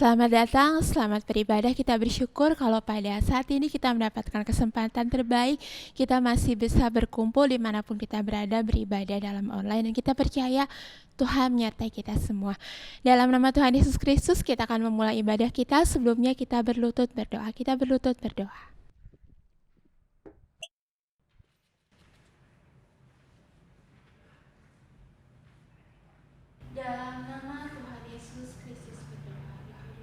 Selamat datang, selamat beribadah. Kita bersyukur kalau pada saat ini kita mendapatkan kesempatan terbaik. Kita masih bisa berkumpul dimanapun kita berada, beribadah dalam online. Dan kita percaya Tuhan menyertai kita semua. Dalam nama Tuhan Yesus Kristus, kita akan memulai ibadah kita. Sebelumnya kita berlutut berdoa. Kita berlutut berdoa. Dalam nama Tuhan Yesus Kristus berdoa.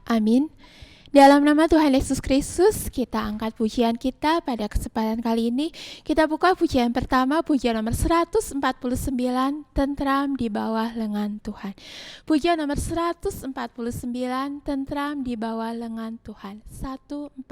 Amin. Dalam nama Tuhan Yesus Kristus, kita angkat pujian kita pada kesempatan kali ini. Kita buka pujian pertama, pujian nomor 149, Tentram di bawah lengan Tuhan. Pujian nomor 149, Tentram di bawah lengan Tuhan. 149.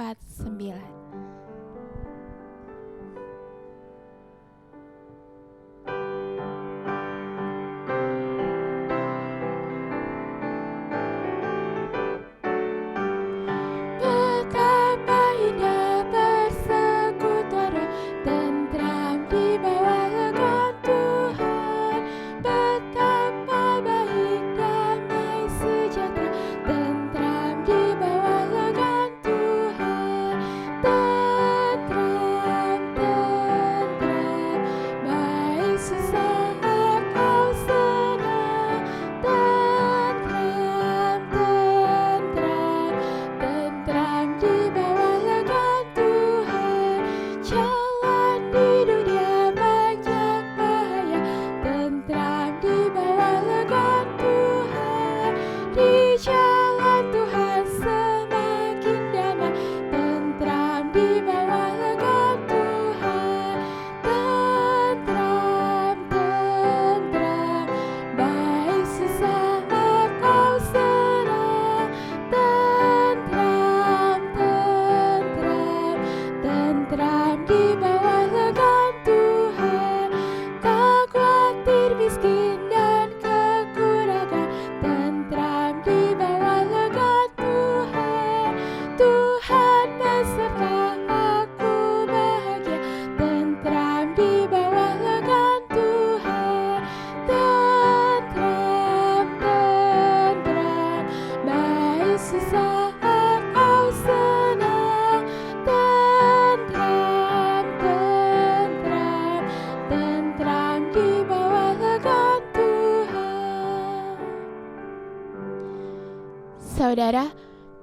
Saudara,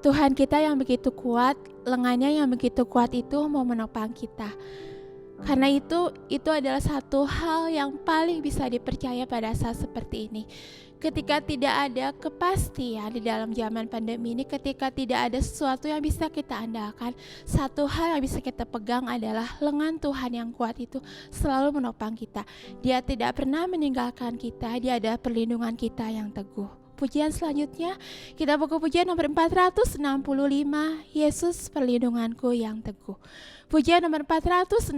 Tuhan kita yang begitu kuat, lengannya yang begitu kuat itu mau menopang kita. Karena itu adalah satu hal yang paling bisa dipercaya pada saat seperti ini. Ketika tidak ada kepastian di dalam zaman pandemi ini, ketika tidak ada sesuatu yang bisa kita andalkan, satu hal yang bisa kita pegang adalah lengan Tuhan yang kuat itu selalu menopang kita. Dia tidak pernah meninggalkan kita, dia adalah perlindungan kita yang teguh. Pujian selanjutnya, kita buka pujian nomor 465, Yesus perlindunganku yang teguh. Pujian nomor 465,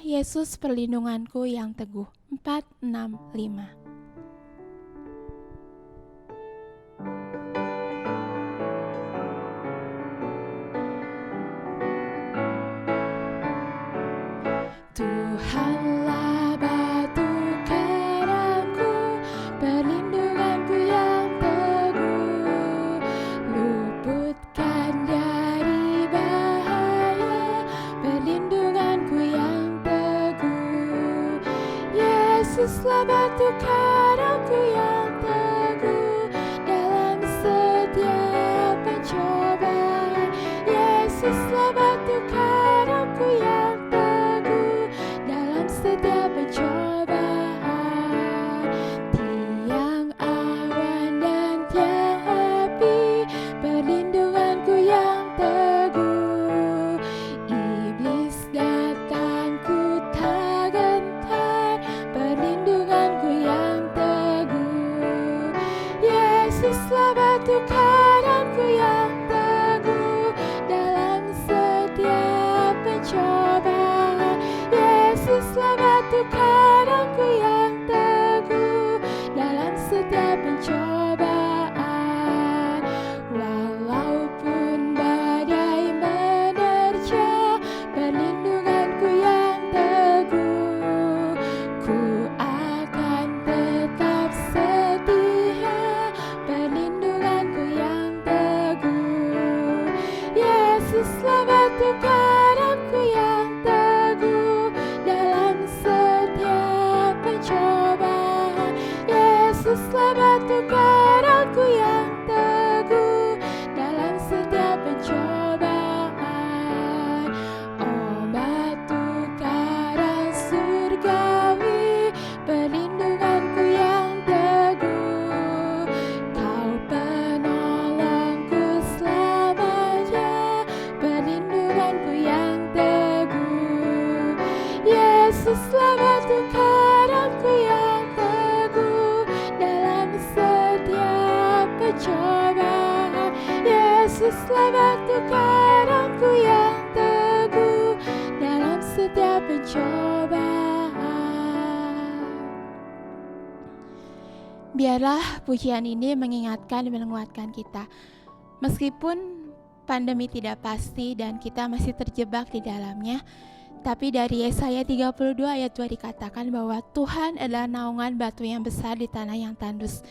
Yesus perlindunganku yang teguh. 465. Tuhanlah batu karangku, perlindunganku yang teguh, luputkan dari bahaya, perlindunganku yang teguh. Yesuslah batu karangku yang teguh, dalam setiap pencobaan. Yesuslah batu karangku yang teguh, dalam setiap pencobaan. Tiang awan dan tiang api, perlindunganku yang teguh. Iblis datang ku tak gentar, perlindunganku yang teguh. Yesuslah batu karangku yang teguh dalam setiap pencobaan. Yesuslah batu karangku yang teguh dalam setiap pencobaan. Biarlah pujian ini mengingatkan dan menguatkan kita. Meskipun pandemi tidak pasti dan kita masih terjebak di dalamnya, tapi dari Yesaya 32 ayat 2 dikatakan bahwa Tuhan adalah naungan batu yang besar di tanah yang tandus.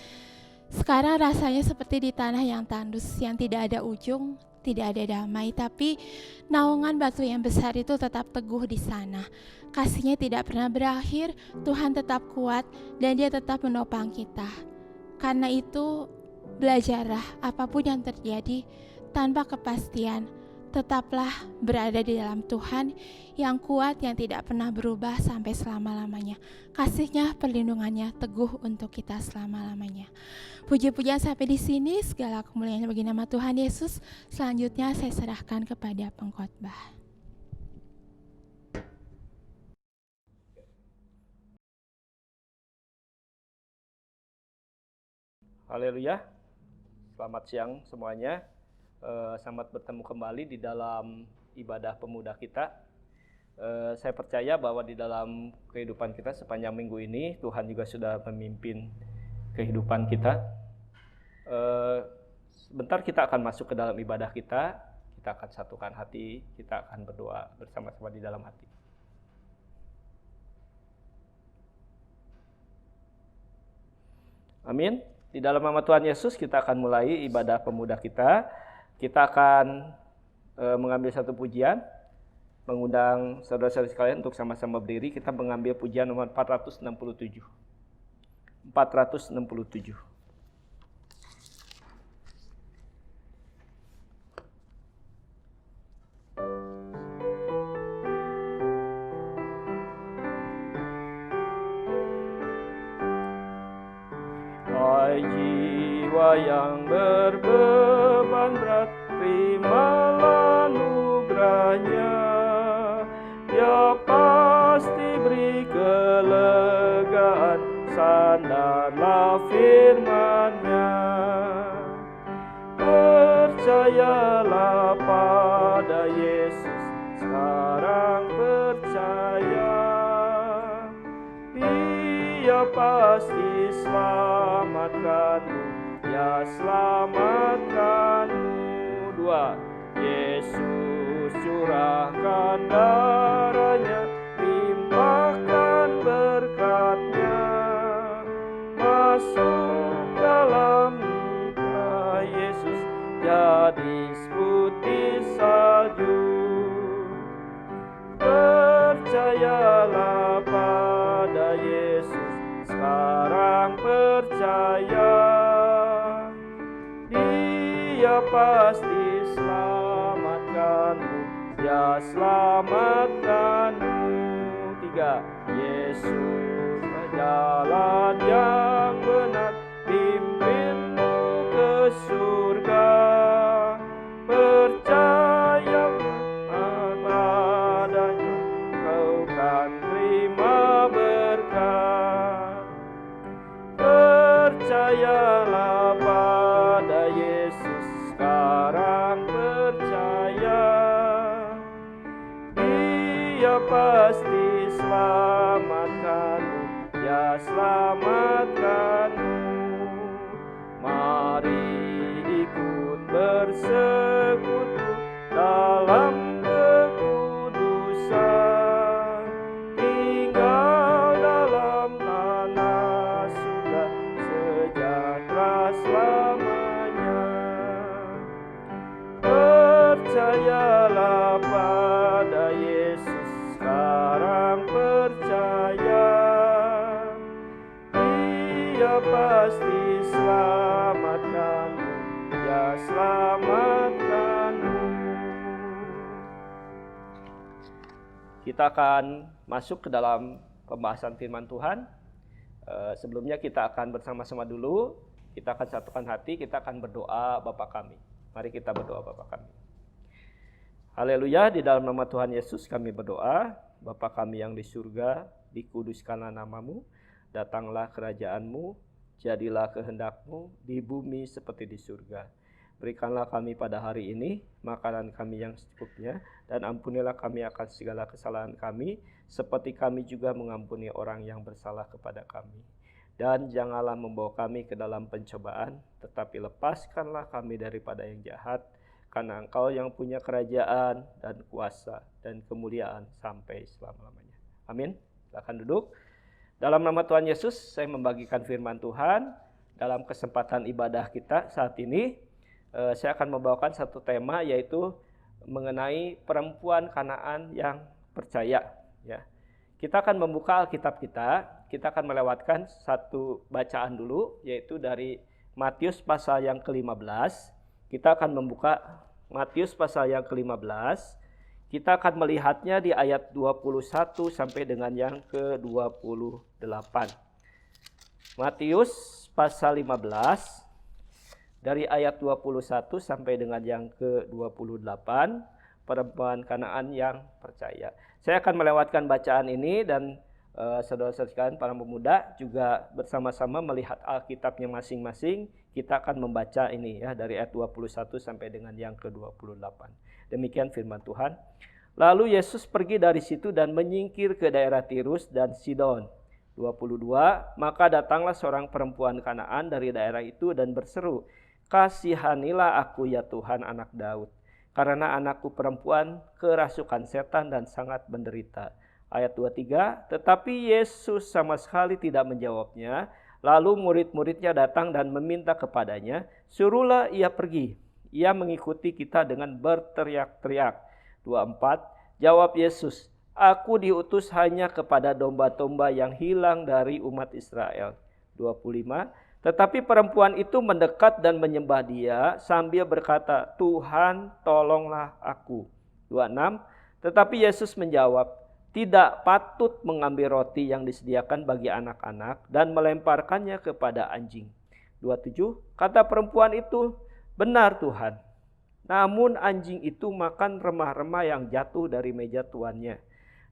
Sekarang rasanya seperti di tanah yang tandus, yang tidak ada ujung, tidak ada damai, tapi naungan batu yang besar itu tetap teguh di sana. Kasihnya tidak pernah berakhir, Tuhan tetap kuat dan Dia tetap menopang kita. Karena itu, belajarlah apapun yang terjadi tanpa kepastian, tetaplah berada di dalam Tuhan yang kuat, yang tidak pernah berubah sampai selama-lamanya. Kasih-Nya, perlindungannya teguh untuk kita selama-lamanya. Puji-pujian sampai di sini, segala kemuliaan bagi nama Tuhan Yesus. Selanjutnya saya serahkan kepada pengkhotbah. Haleluya. Selamat siang semuanya. Selamat bertemu kembali di dalam ibadah pemuda kita. Saya percaya bahwa di dalam kehidupan kita sepanjang minggu ini Tuhan juga sudah memimpin kehidupan kita. Sebentar kita akan masuk ke dalam ibadah kita. Kita akan satukan hati, kita akan berdoa bersama-sama di dalam hati. Amin. Di dalam nama Tuhan Yesus kita akan mulai ibadah pemuda kita. Kita akan mengambil satu pujian, mengundang saudara-saudari sekalian untuk sama-sama berdiri. Kita mengambil pujian nomor 467. 467. Jiwa yang berbeban berat, terimalah anugerah-Nya. Dia pasti beri kelegaan, sandarlah firman-Nya. Percayalah pada Yesus, sekarang percaya. Dia pasti selamatkanmu, Dia selamatkanmu. 2. Yesus curahkan darah-Nya, limpahkan berkat-Nya. Masuk dalam luka Yesus, jadi putih salju. Percayalah pada Yesus, sekarang percaya. Dia pasti selamatkanmu, Dia selamatkanmu. 3. Yesus jalan yang benar, pimpinmu ke surga. Percaya padanya, kau kan terima berkat. Percayalah pada Yesus, sekarang percaya. Dia pasti selamatkanmu, Dia selamatkanmu. Mari ikut bersekutu dalam kekudusan, tinggal dalam tanah surga, sejahtera selamanya. Percayalah pada Yesus, sekarang percaya. Dia pasti selamatkanmu, Dia selamatkanmu. Kita akan masuk ke dalam pembahasan firman Tuhan. Sebelumnya kita akan bersama-sama dulu. Kita akan satukan hati, kita akan berdoa Bapa kami. Mari kita berdoa Bapa kami. Haleluya, di dalam nama Tuhan Yesus kami berdoa. Bapa kami yang di surga, dikuduskanlah namamu, datanglah kerajaanmu, jadilah kehendakmu di bumi seperti di surga. Berikanlah kami pada hari ini makanan kami yang secukupnya, dan ampunilah kami akan segala kesalahan kami, seperti kami juga mengampuni orang yang bersalah kepada kami. Dan janganlah membawa kami ke dalam pencobaan, tetapi lepaskanlah kami daripada yang jahat, karena Engkau yang punya kerajaan dan kuasa dan kemuliaan sampai selama-lamanya. Amin. Silakan duduk. Dalam nama Tuhan Yesus, saya membagikan firman Tuhan. Dalam kesempatan ibadah kita saat ini, saya akan membawakan satu tema, yaitu mengenai perempuan Kanaan yang percaya. Ya. Kita akan membuka Alkitab kita akan melewatkan satu bacaan dulu, yaitu dari Matius pasal yang ke-15. Kita akan membuka Matius pasal yang ke-15. Kita akan melihatnya di ayat 21 sampai dengan yang ke-28. Matius pasal 15 dari ayat 21 sampai dengan yang ke-28, perempuan Kanaan yang percaya. Saya akan melewatkan bacaan ini, dan saudara-saudara sekalian, para pemuda juga bersama-sama melihat Alkitabnya masing-masing. Kita akan membaca ini ya dari ayat 21 sampai dengan yang ke-28. Demikian firman Tuhan. Lalu Yesus pergi dari situ dan menyingkir ke daerah Tirus dan Sidon. 22. Maka datanglah seorang perempuan Kanaan dari daerah itu dan berseru, "Kasihanilah aku ya Tuhan, anak Daud, karena anakku perempuan kerasukan setan dan sangat menderita." Ayat 23, tetapi Yesus sama sekali tidak menjawabnya. Lalu murid-muridnya datang dan meminta kepadanya, "Suruhlah ia pergi." Ia mengikuti kita dengan berteriak-teriak. 24, jawab Yesus, "Aku diutus hanya kepada domba-domba yang hilang dari umat Israel." 25, tetapi perempuan itu mendekat dan menyembah dia sambil berkata, "Tuhan, tolonglah aku." 26, tetapi Yesus menjawab, "Tidak patut mengambil roti yang disediakan bagi anak-anak dan melemparkannya kepada anjing." 27, kata perempuan itu, "Benar Tuhan, namun anjing itu makan remah-remah yang jatuh dari meja tuannya."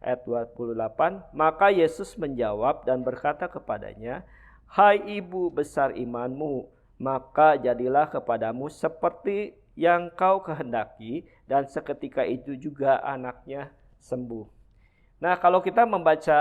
Ayat 28, maka Yesus menjawab dan berkata kepadanya, "Hai ibu besar imanmu, maka jadilah kepadamu seperti yang kau kehendaki." Dan seketika itu juga anaknya sembuh. Nah, kalau kita membaca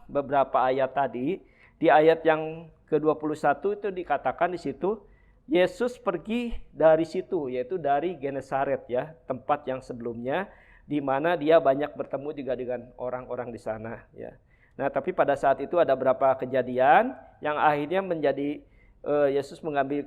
beberapa ayat tadi, di ayat yang ke-21 itu dikatakan di situ, Yesus pergi dari situ, yaitu dari Genesaret ya, tempat yang sebelumnya, di mana dia banyak bertemu juga dengan orang-orang di sana ya. Nah, tapi pada saat itu ada beberapa kejadian yang akhirnya menjadi Yesus mengambil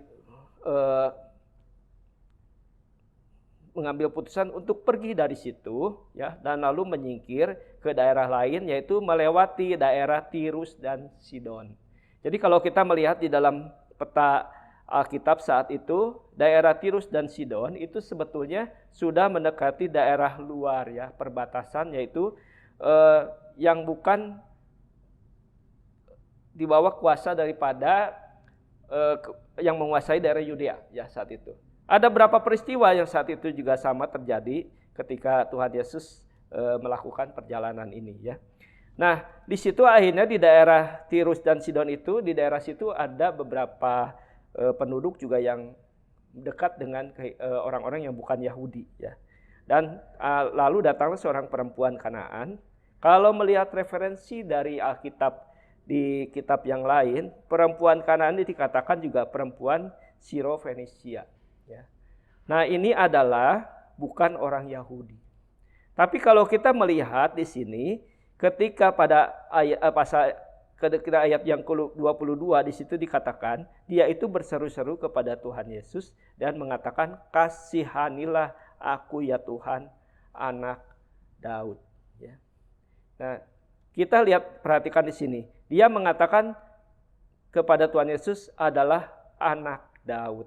putusan untuk pergi dari situ ya, dan lalu menyingkir ke daerah lain, yaitu melewati daerah Tirus dan Sidon. Jadi kalau kita melihat di dalam peta Alkitab saat itu, daerah Tirus dan Sidon itu sebetulnya sudah mendekati daerah luar ya, perbatasan, yaitu yang bukan di bawah kuasa daripada yang menguasai daerah Yudea ya saat itu. Ada beberapa peristiwa yang saat itu juga sama terjadi ketika Tuhan Yesus melakukan perjalanan ini ya. Nah, di situ akhirnya di daerah Tirus dan Sidon itu, di daerah situ ada beberapa penduduk juga yang dekat dengan orang-orang yang bukan Yahudi ya. Dan lalu datanglah seorang perempuan Kanaan. Kalau melihat referensi dari Alkitab di kitab yang lain, perempuan Kanaan ini dikatakan juga perempuan Siro-Fenisia. Ya. Nah, ini adalah bukan orang Yahudi. Tapi kalau kita melihat di sini, ketika pada ayat yang ke-22 di situ dikatakan, dia itu berseru-seru kepada Tuhan Yesus dan mengatakan, "Kasihanilah aku ya Tuhan, anak Daud." Ya. Nah, kita lihat, perhatikan di sini. Dia mengatakan kepada Tuhan Yesus adalah anak Daud.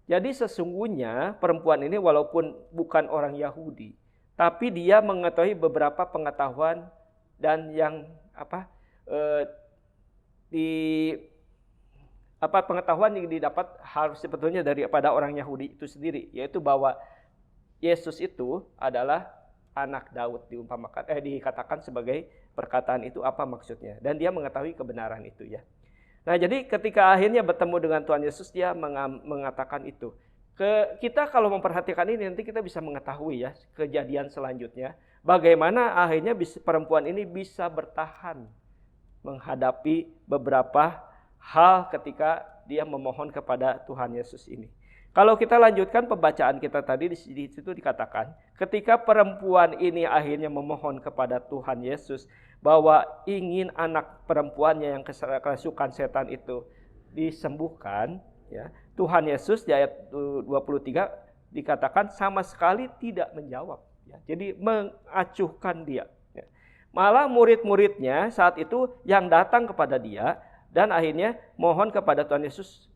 Jadi sesungguhnya perempuan ini walaupun bukan orang Yahudi, tapi dia mengetahui beberapa pengetahuan dan yang pengetahuan yang didapat harus sebetulnya daripada orang Yahudi itu sendiri, yaitu bahwa Yesus itu adalah anak Daud dikatakan sebagai perkataan itu apa maksudnya, dan dia mengetahui kebenaran itu ya. Nah, jadi ketika akhirnya bertemu dengan Tuhan Yesus, dia mengatakan itu. Kita kalau memperhatikan ini nanti kita bisa mengetahui ya kejadian selanjutnya bagaimana akhirnya perempuan ini bisa bertahan menghadapi beberapa hal ketika dia memohon kepada Tuhan Yesus ini. Kalau kita lanjutkan pembacaan kita tadi, di situ dikatakan ketika perempuan ini akhirnya memohon kepada Tuhan Yesus bahwa ingin anak perempuannya yang kerasukan setan itu disembuhkan, ya, Tuhan Yesus di ayat 23 dikatakan sama sekali tidak menjawab, ya. Jadi mengacuhkan dia, ya. Malah murid-muridnya saat itu yang datang kepada dia dan akhirnya mohon kepada Tuhan Yesus,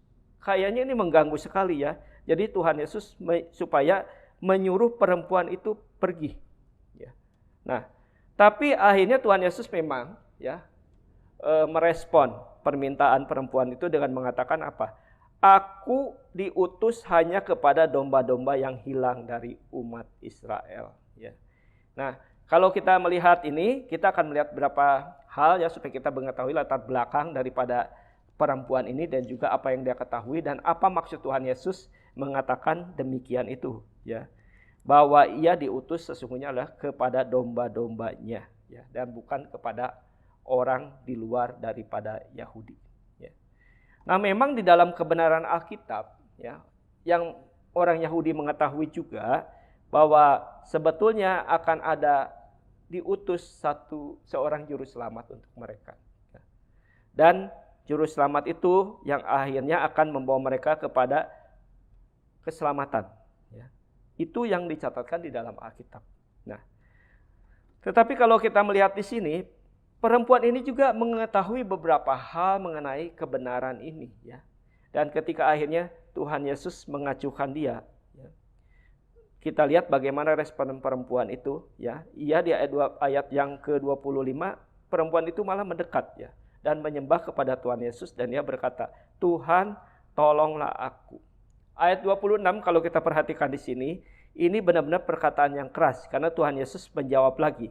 kayaknya ini mengganggu sekali ya. Jadi Tuhan Yesus supaya menyuruh perempuan itu pergi, ya. Nah, tapi akhirnya Tuhan Yesus memang ya merespon permintaan perempuan itu dengan mengatakan apa? Aku diutus hanya kepada domba-domba yang hilang dari umat Israel, ya. Nah, kalau kita melihat ini, kita akan melihat beberapa hal ya supaya kita mengetahui latar belakang daripada perempuan ini dan juga apa yang dia ketahui dan apa maksud Tuhan Yesus mengatakan demikian itu, ya. Bahwa ia diutus sesungguhnya adalah kepada domba-dombanya, ya, dan bukan kepada orang di luar daripada Yahudi, ya. Nah, memang di dalam kebenaran Alkitab, ya, yang orang Yahudi mengetahui juga bahwa sebetulnya akan ada diutus seorang juru selamat untuk mereka, ya. Dan juru selamat itu yang akhirnya akan membawa mereka kepada keselamatan, ya. Itu yang dicatatkan di dalam Alkitab. Nah, tetapi kalau kita melihat di sini, perempuan ini juga mengetahui beberapa hal mengenai kebenaran ini, ya. Dan ketika akhirnya Tuhan Yesus mengacuhkan dia, ya, kita lihat bagaimana respon perempuan itu, ya. Ia di ayat yang ke-25, perempuan itu malah mendekat, ya, dan menyembah kepada Tuhan Yesus dan dia berkata, "Tuhan, tolonglah aku." Ayat 26 kalau kita perhatikan di sini, ini benar-benar perkataan yang keras karena Tuhan Yesus menjawab lagi,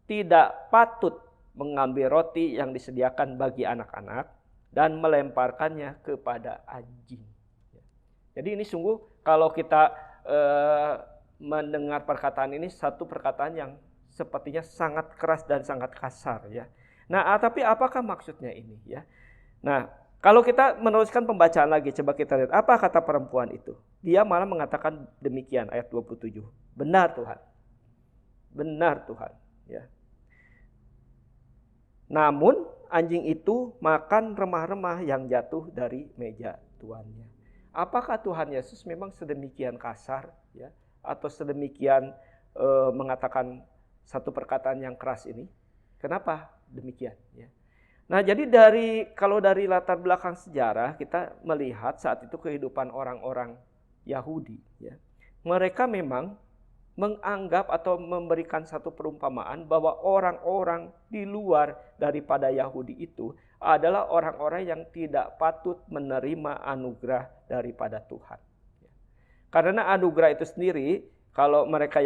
"Tidak patut mengambil roti yang disediakan bagi anak-anak dan melemparkannya kepada anjing." Jadi ini sungguh kalau kita mendengar perkataan ini, satu perkataan yang sepertinya sangat keras dan sangat kasar, ya. Nah, tapi apakah maksudnya ini, ya? Nah, kalau kita meneruskan pembacaan lagi, coba kita lihat apa kata perempuan itu. Dia malah mengatakan demikian, ayat 27. "Benar Tuhan. Benar Tuhan." Ya. "Namun anjing itu makan remah-remah yang jatuh dari meja tuannya." Apakah Tuhan Yesus memang sedemikian kasar, ya, atau sedemikian mengatakan satu perkataan yang keras ini? Kenapa demikian, ya? Nah, jadi kalau dari latar belakang sejarah kita melihat saat itu kehidupan orang-orang Yahudi, ya. Mereka memang menganggap atau memberikan satu perumpamaan bahwa orang-orang di luar daripada Yahudi itu adalah orang-orang yang tidak patut menerima anugerah daripada Tuhan. Karena anugerah itu sendiri, kalau mereka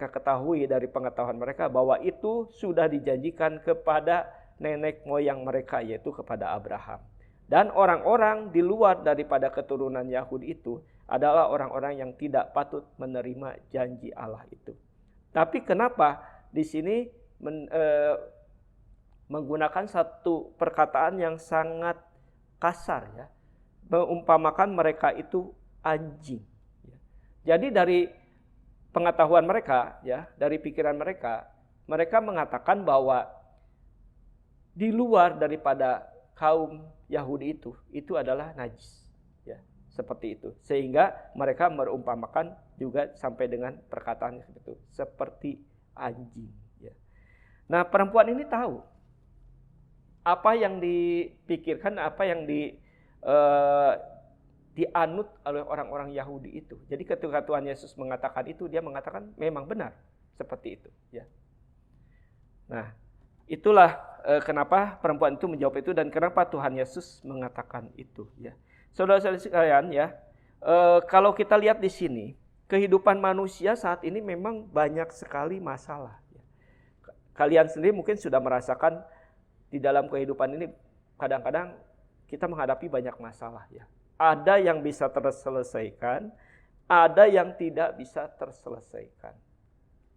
ketahui dari pengetahuan mereka bahwa itu sudah dijanjikan kepada nenek moyang mereka, yaitu kepada Abraham. Dan orang-orang di luar daripada keturunan Yahudi itu adalah orang-orang yang tidak patut menerima janji Allah itu. Tapi kenapa di sini menggunakan satu perkataan yang sangat kasar, ya, mengumpamakan mereka itu anjing, ya. Jadi dari pengetahuan mereka, ya, dari pikiran mereka mengatakan bahwa di luar daripada kaum Yahudi itu adalah najis, ya, seperti itu. Sehingga mereka merumpamakan juga sampai dengan perkataan itu seperti anjing, ya. Nah, perempuan ini tahu apa yang dipikirkan, apa yang dianut oleh orang-orang Yahudi itu. Jadi ketika Tuhan Yesus mengatakan itu, dia mengatakan memang benar seperti itu, ya. Nah, itulah kenapa perempuan itu menjawab itu dan kenapa Tuhan Yesus mengatakan itu, ya. Saudara-saudara sekalian, ya, kalau kita lihat di sini, kehidupan manusia saat ini memang banyak sekali masalah. Kalian sendiri mungkin sudah merasakan di dalam kehidupan ini kadang-kadang kita menghadapi banyak masalah ya. Ada yang bisa terselesaikan, ada yang tidak bisa terselesaikan.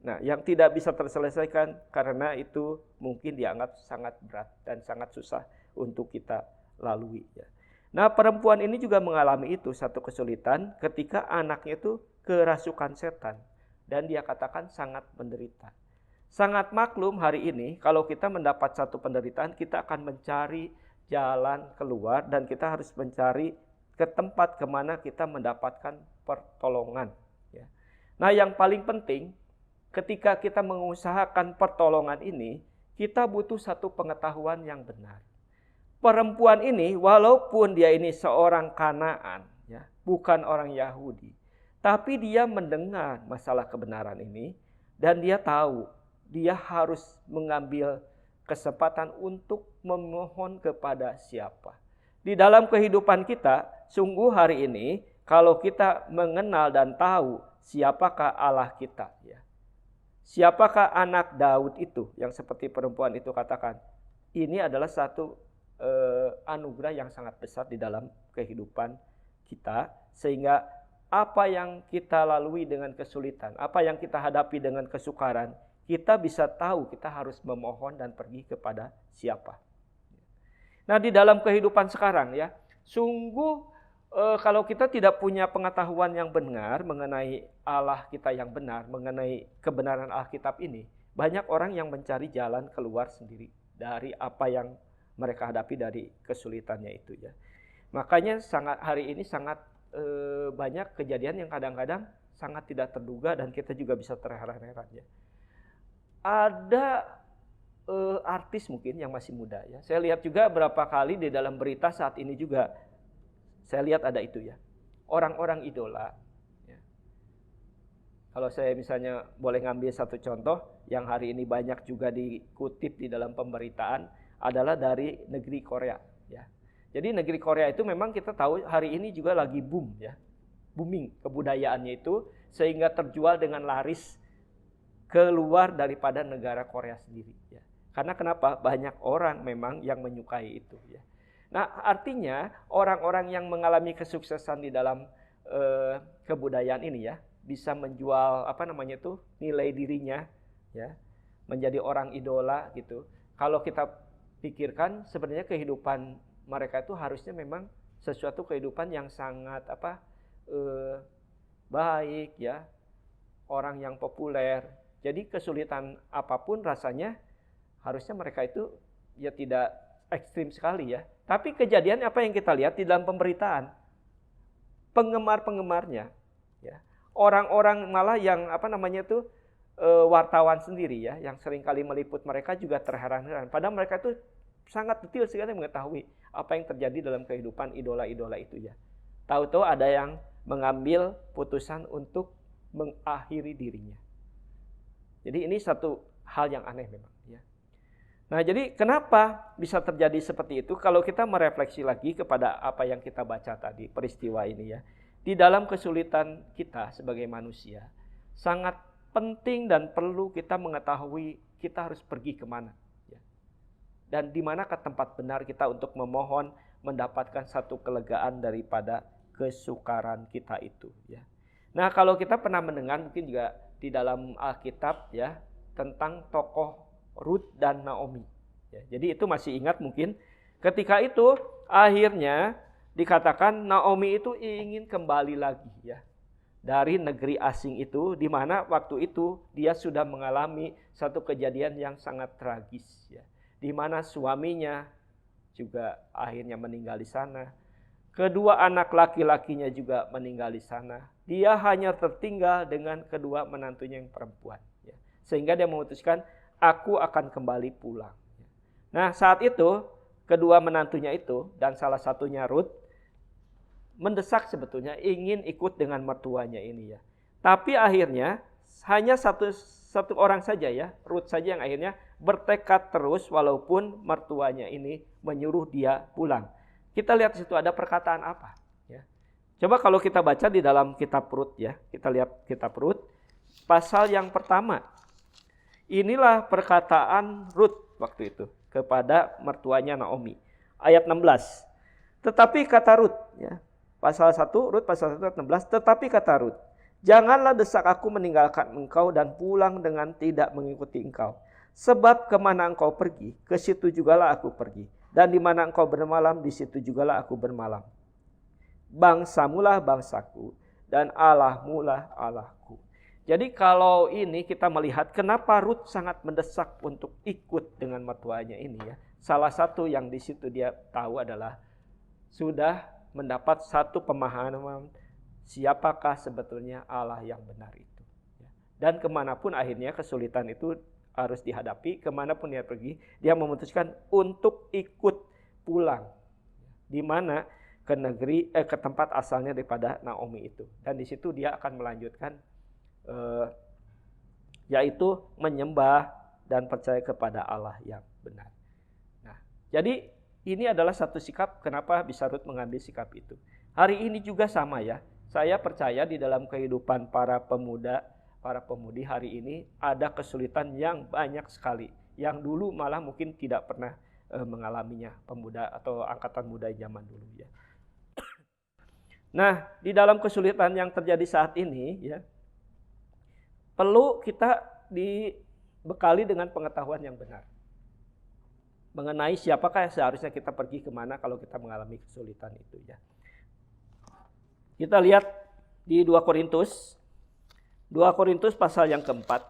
Nah, yang tidak bisa terselesaikan karena itu mungkin dianggap sangat berat dan sangat susah untuk kita lalui ya. Nah, perempuan ini juga mengalami itu, satu kesulitan ketika anaknya itu kerasukan setan dan dia katakan sangat menderita. Sangat maklum hari ini kalau kita mendapat satu penderitaan, kita akan mencari jalan keluar dan kita harus mencari ke tempat kemana kita mendapatkan pertolongan ya. Nah, yang paling penting ketika kita mengusahakan pertolongan ini, kita butuh satu pengetahuan yang benar. Perempuan ini walaupun dia ini seorang Kanaan, ya, bukan orang Yahudi, tapi dia mendengar masalah kebenaran ini dan dia tahu dia harus mengambil kesempatan untuk memohon kepada siapa. Di dalam kehidupan kita, sungguh hari ini kalau kita mengenal dan tahu siapakah Allah kita, ya. Siapakah anak Daud itu yang seperti perempuan itu katakan? Ini adalah satu anugerah yang sangat besar di dalam kehidupan kita. Sehingga apa yang kita lalui dengan kesulitan, apa yang kita hadapi dengan kesukaran, kita bisa tahu kita harus memohon dan pergi kepada siapa. Nah, di dalam kehidupan sekarang ya, sungguh kalau kita tidak punya pengetahuan yang benar mengenai Allah kita yang benar, mengenai kebenaran Alkitab ini, banyak orang yang mencari jalan keluar sendiri dari apa yang mereka hadapi dari kesulitannya itu ya. Makanya hari ini sangat banyak kejadian yang kadang-kadang sangat tidak terduga dan kita juga bisa terheran-heran ya. Ada artis mungkin yang masih muda ya. Saya lihat juga berapa kali di dalam berita saat ini juga saya lihat ada itu ya. Orang-orang idola. Ya. Kalau saya misalnya boleh ngambil satu contoh yang hari ini banyak juga dikutip di dalam pemberitaan adalah dari negeri Korea. Ya. Jadi negeri Korea itu memang kita tahu hari ini juga lagi boom ya. Booming kebudayaannya itu sehingga terjual dengan laris keluar daripada negara Korea sendiri. Ya. Karena kenapa? Banyak orang memang yang menyukai itu. Ya. Nah, artinya orang-orang yang mengalami kesuksesan di dalam kebudayaan ini ya bisa menjual nilai dirinya ya menjadi orang idola gitu. Kalau kita pikirkan sebenarnya kehidupan mereka itu harusnya memang sesuatu kehidupan yang sangat baik ya, orang yang populer. Jadi kesulitan apapun rasanya harusnya mereka itu ya tidak ekstrim sekali ya. Tapi kejadian apa yang kita lihat di dalam pemberitaan, penggemar-penggemarnya, ya, orang-orang malah yang wartawan sendiri ya, yang seringkali meliput mereka juga terheran-heran. Padahal mereka itu sangat detail sekali mengetahui apa yang terjadi dalam kehidupan idola-idola itu ya. Tahu-tahu ada yang mengambil putusan untuk mengakhiri dirinya. Jadi ini satu hal yang aneh memang ya. Nah, jadi kenapa bisa terjadi seperti itu? Kalau kita merefleksi lagi kepada apa yang kita baca tadi, peristiwa ini ya. Di dalam kesulitan kita sebagai manusia, sangat penting dan perlu kita mengetahui kita harus pergi kemana. Ya. Dan di manakah tempat benar kita untuk memohon mendapatkan satu kelegaan daripada kesukaran kita itu. Ya. Nah, kalau kita pernah mendengar mungkin juga di dalam Alkitab ya tentang tokoh Ruth dan Naomi. Ya, jadi itu masih ingat mungkin ketika itu akhirnya dikatakan Naomi itu ingin kembali lagi ya dari negeri asing itu, di mana waktu itu dia sudah mengalami satu kejadian yang sangat tragis ya, di mana suaminya juga akhirnya meninggal di sana, kedua anak laki-lakinya juga meninggal di sana, dia hanya tertinggal dengan kedua menantunya yang perempuan ya. Sehingga dia memutuskan aku akan kembali pulang. Nah, saat itu kedua menantunya itu dan salah satunya Ruth mendesak sebetulnya ingin ikut dengan mertuanya ini ya. Tapi akhirnya hanya satu orang saja ya, Ruth saja yang akhirnya bertekad terus walaupun mertuanya ini menyuruh dia pulang. Kita lihat di situ ada perkataan apa ya. Coba kalau kita baca di dalam kitab Rut ya, kita lihat kitab Rut, pasal yang pertama. Inilah perkataan Rut waktu itu kepada mertuanya Naomi. Ayat 16. Tetapi kata Rut, ya, pasal 1, Rut pasal 1 ayat 16, tetapi kata Rut, janganlah desak aku meninggalkan engkau dan pulang dengan tidak mengikuti engkau. Sebab kemana engkau pergi, ke situ jugalah aku pergi. Dan di mana engkau bermalam, di situ jugalah aku bermalam. Bangsamulah bangsaku, dan Allahmulah Allahku. Jadi kalau ini kita melihat kenapa Rut sangat mendesak untuk ikut dengan mertuanya ini ya. Salah satu yang di situ dia tahu adalah sudah mendapat satu pemahaman siapakah sebetulnya Allah yang benar itu. Dan kemanapun akhirnya kesulitan itu harus dihadapi, kemanapun dia pergi, dia memutuskan untuk ikut pulang. Di mana ke negeri ke tempat asalnya daripada Naomi itu. Dan di situ dia akan melanjutkan yaitu menyembah dan percaya kepada Allah yang benar. Nah, jadi ini adalah satu sikap kenapa bisa Rut mengambil sikap itu. Hari ini juga sama ya. Saya percaya di dalam kehidupan para pemuda, para pemudi hari ini ada kesulitan yang banyak sekali. Yang dulu malah mungkin tidak pernah mengalaminya pemuda atau angkatan muda zaman dulu ya. Nah, di dalam kesulitan yang terjadi saat ini ya, perlu kita dibekali dengan pengetahuan yang benar. Mengenai siapakah yang seharusnya kita pergi kemana kalau kita mengalami kesulitan itu ya. Kita lihat di 2 Korintus pasal yang keempat.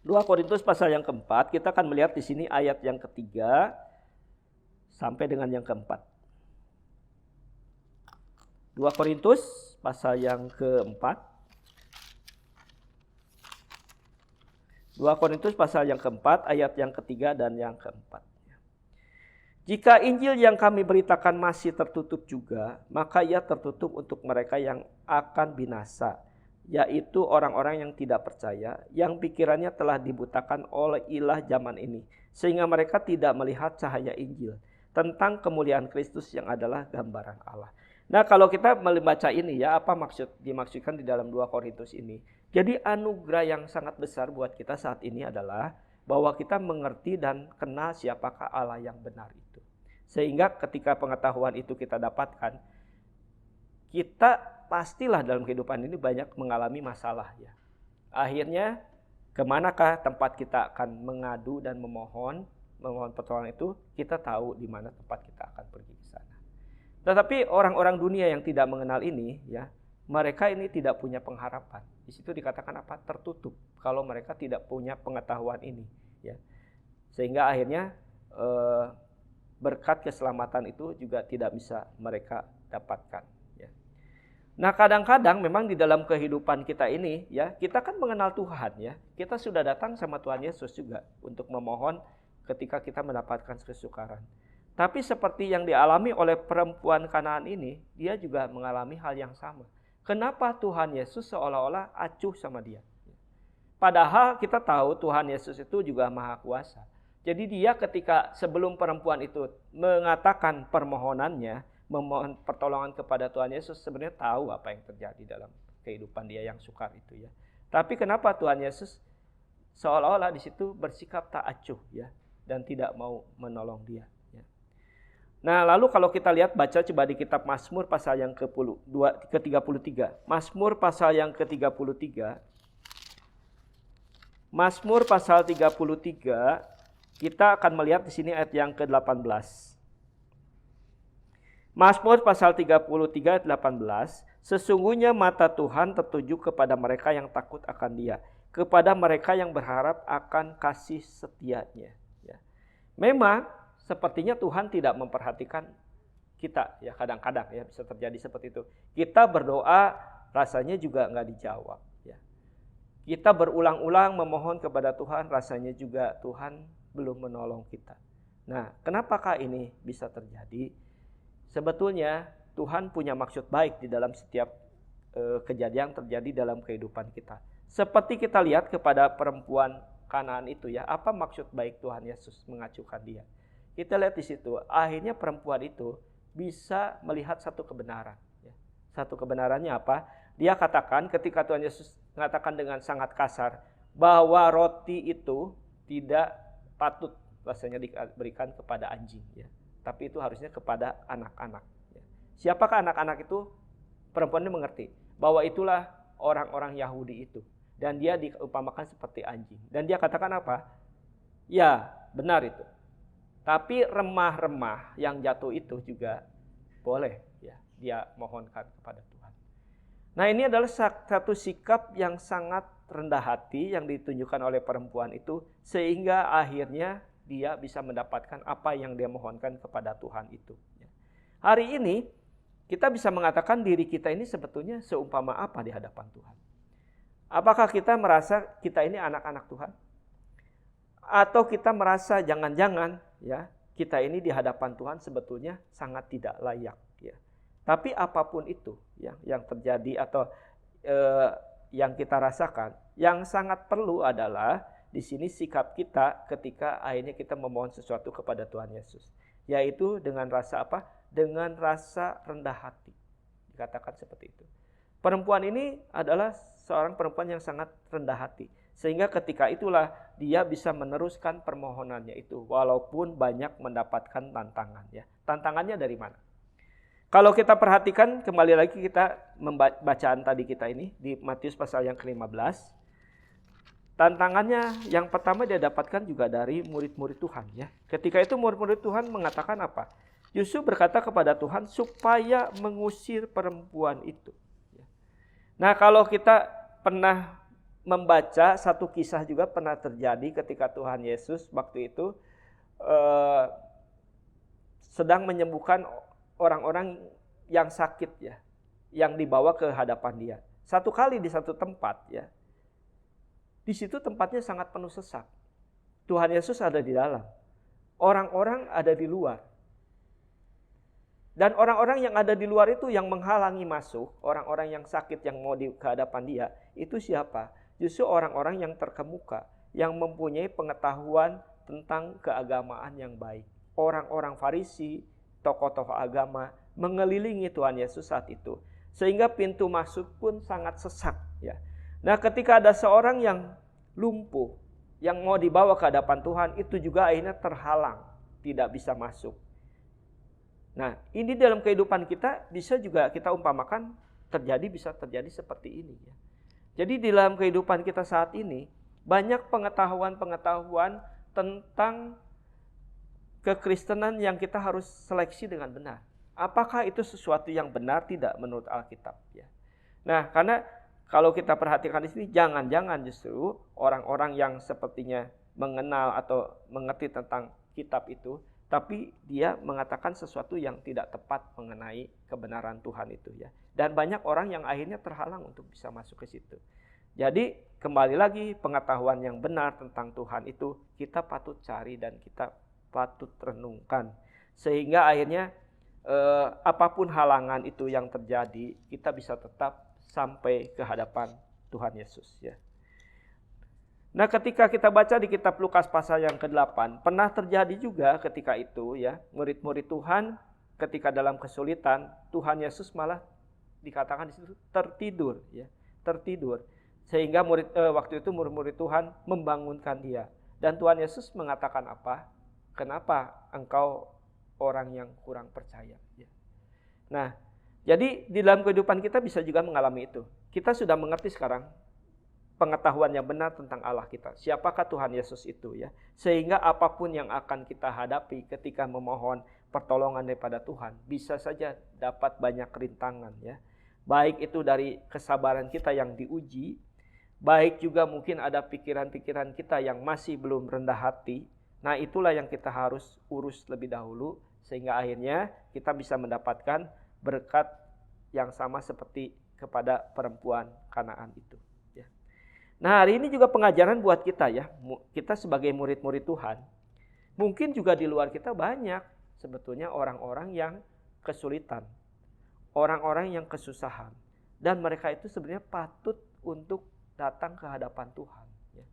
2 Korintus pasal yang keempat, kita akan melihat di sini ayat yang ketiga sampai dengan yang keempat. 2 Korintus pasal yang keempat. 2 Korintus pasal yang keempat, ayat yang ketiga dan yang keempat. Jika Injil yang kami beritakan masih tertutup juga, maka ia tertutup untuk mereka yang akan binasa, yaitu orang-orang yang tidak percaya, yang pikirannya telah dibutakan oleh ilah zaman ini, sehingga mereka tidak melihat cahaya Injil tentang kemuliaan Kristus yang adalah gambaran Allah. Nah, kalau kita membaca ini ya, apa dimaksudkan di dalam 2 Korintus ini? Jadi anugerah yang sangat besar buat kita saat ini adalah bahwa kita mengerti dan kenal siapakah Allah yang benar itu. Sehingga ketika pengetahuan itu kita dapatkan, kita pastilah dalam kehidupan ini banyak mengalami masalah ya. Akhirnya kemanakah tempat kita akan mengadu dan memohon pertolongan itu, kita tahu di mana tempat kita akan pergi ke sana. Tetapi orang-orang dunia yang tidak mengenal ini ya, mereka ini tidak punya pengharapan. Di situ dikatakan apa? Tertutup kalau mereka tidak punya pengetahuan ini ya. Sehingga akhirnya berkat keselamatan itu juga tidak bisa mereka dapatkan ya. Nah, kadang-kadang memang di dalam kehidupan kita ini ya, kita kan mengenal Tuhan ya. Kita sudah datang sama Tuhan Yesus juga untuk memohon ketika kita mendapatkan kesukaran. Tapi seperti yang dialami oleh perempuan Kanaan ini, dia juga mengalami hal yang sama. Kenapa Tuhan Yesus seolah-olah acuh sama dia? Padahal kita tahu Tuhan Yesus itu juga maha kuasa. Jadi dia ketika sebelum perempuan itu mengatakan permohonannya, memohon pertolongan kepada Tuhan Yesus, sebenarnya tahu apa yang terjadi dalam kehidupan dia yang sukar itu ya. Tapi kenapa Tuhan Yesus seolah-olah di situ bersikap tak acuh ya, dan tidak mau menolong dia. Nah, lalu kalau kita lihat baca coba di kitab Mazmur pasal yang ke-33. Mazmur pasal yang ke-33. Mazmur pasal 33, kita akan melihat di sini ayat yang ke-18. Mazmur pasal 33 ayat 18, sesungguhnya mata Tuhan tertuju kepada mereka yang takut akan Dia, kepada mereka yang berharap akan kasih setianya. Ya. Memang sepertinya Tuhan tidak memperhatikan kita ya, kadang-kadang ya bisa terjadi seperti itu. Kita berdoa rasanya juga nggak dijawab ya. Kita berulang-ulang memohon kepada Tuhan, rasanya juga Tuhan belum menolong kita. Nah, kenapakah ini bisa terjadi? Sebetulnya Tuhan punya maksud baik di dalam setiap kejadian terjadi dalam kehidupan kita. Seperti kita lihat kepada perempuan Kanaan itu ya, apa maksud baik Tuhan Yesus mengacuhkan dia? Kita lihat di situ, akhirnya perempuan itu bisa melihat satu kebenaran. Satu kebenarannya apa? Dia katakan ketika Tuhan Yesus mengatakan dengan sangat kasar bahwa roti itu tidak patut rasanya diberikan kepada anjing, ya. Tapi itu harusnya kepada anak-anak. Ya. Siapakah anak-anak itu? Perempuan ini mengerti bahwa itulah orang-orang Yahudi itu. Dan dia diumpamakan seperti anjing. Dan dia katakan apa? Ya, benar itu. Tapi remah-remah yang jatuh itu juga boleh, ya, dia mohonkan kepada Tuhan. Nah, ini adalah satu sikap yang sangat rendah hati yang ditunjukkan oleh perempuan itu, sehingga akhirnya dia bisa mendapatkan apa yang dia mohonkan kepada Tuhan itu. Hari ini kita bisa mengatakan diri kita ini sebetulnya seumpama apa di hadapan Tuhan. Apakah kita merasa kita ini anak-anak Tuhan? Atau kita merasa jangan-jangan, ya, kita ini di hadapan Tuhan sebetulnya sangat tidak layak, ya. Tapi apapun itu, ya, yang terjadi atau yang kita rasakan, yang sangat perlu adalah di sini sikap kita ketika akhirnya kita memohon sesuatu kepada Tuhan Yesus, yaitu dengan rasa apa? Dengan rasa rendah hati. Dikatakan seperti itu. Perempuan ini adalah seorang perempuan yang sangat rendah hati. Sehingga ketika itulah dia bisa meneruskan permohonannya itu. Walaupun banyak mendapatkan tantangan. Ya. Tantangannya dari mana? Kalau kita perhatikan, kembali lagi kita bacaan tadi kita ini. Di Matius pasal yang ke-15. Tantangannya yang pertama dia dapatkan juga dari murid-murid Tuhan. Ya. Ketika itu murid-murid Tuhan mengatakan apa? Justru berkata kepada Tuhan supaya mengusir perempuan itu. Nah, kalau kita pernah membaca satu kisah juga pernah terjadi ketika Tuhan Yesus waktu itu sedang menyembuhkan orang-orang yang sakit, ya, yang dibawa ke hadapan dia. Satu kali di satu tempat, ya. Di situ tempatnya sangat penuh sesak. Tuhan Yesus ada di dalam. Orang-orang ada di luar. Dan orang-orang yang ada di luar itu yang menghalangi masuk, orang-orang yang sakit yang mau ke hadapan dia, itu siapa? Justru orang-orang yang terkemuka, yang mempunyai pengetahuan tentang keagamaan yang baik. Orang-orang Farisi, tokoh-tokoh agama, mengelilingi Tuhan Yesus saat itu. Sehingga pintu masuk pun sangat sesak. Ya. Nah, ketika ada seorang yang lumpuh, yang mau dibawa ke hadapan Tuhan, itu juga akhirnya terhalang, tidak bisa masuk. Nah, ini dalam kehidupan kita bisa juga kita umpamakan bisa terjadi seperti ini. Ya. Jadi di dalam kehidupan kita saat ini, banyak pengetahuan-pengetahuan tentang kekristenan yang kita harus seleksi dengan benar. Apakah itu sesuatu yang benar tidak menurut Alkitab? Ya. Nah, karena kalau kita perhatikan di sini, jangan-jangan justru orang-orang yang sepertinya mengenal atau mengerti tentang kitab itu, tapi dia mengatakan sesuatu yang tidak tepat mengenai kebenaran Tuhan itu, ya. Dan banyak orang yang akhirnya terhalang untuk bisa masuk ke situ. Jadi kembali lagi pengetahuan yang benar tentang Tuhan itu kita patut cari dan kita patut renungkan. Sehingga akhirnya apapun halangan itu yang terjadi, kita bisa tetap sampai ke hadapan Tuhan Yesus, ya. Nah, ketika kita baca di kitab Lukas pasal yang ke-8, pernah terjadi juga ketika itu, ya, murid-murid Tuhan ketika dalam kesulitan, Tuhan Yesus malah dikatakan di situ tertidur, ya, tertidur. Sehingga waktu itu murid-murid Tuhan membangunkan dia. Dan Tuhan Yesus mengatakan apa? Kenapa engkau orang yang kurang percaya? Ya. Nah, jadi di dalam kehidupan kita bisa juga mengalami itu. Kita sudah mengerti sekarang pengetahuan yang benar tentang Allah kita. Siapakah Tuhan Yesus itu, ya? Sehingga apapun yang akan kita hadapi ketika memohon pertolongan daripada Tuhan, bisa saja dapat banyak rintangan, ya. Baik itu dari kesabaran kita yang diuji, baik juga mungkin ada pikiran-pikiran kita yang masih belum rendah hati. Nah, itulah yang kita harus urus lebih dahulu sehingga akhirnya kita bisa mendapatkan berkat yang sama seperti kepada perempuan Kanaan itu. Nah, hari ini juga pengajaran buat kita, ya. Kita sebagai murid-murid Tuhan. Mungkin juga di luar kita banyak sebetulnya orang-orang yang kesulitan. Orang-orang yang kesusahan. Dan mereka itu sebenarnya patut untuk datang ke hadapan Tuhan. Ya.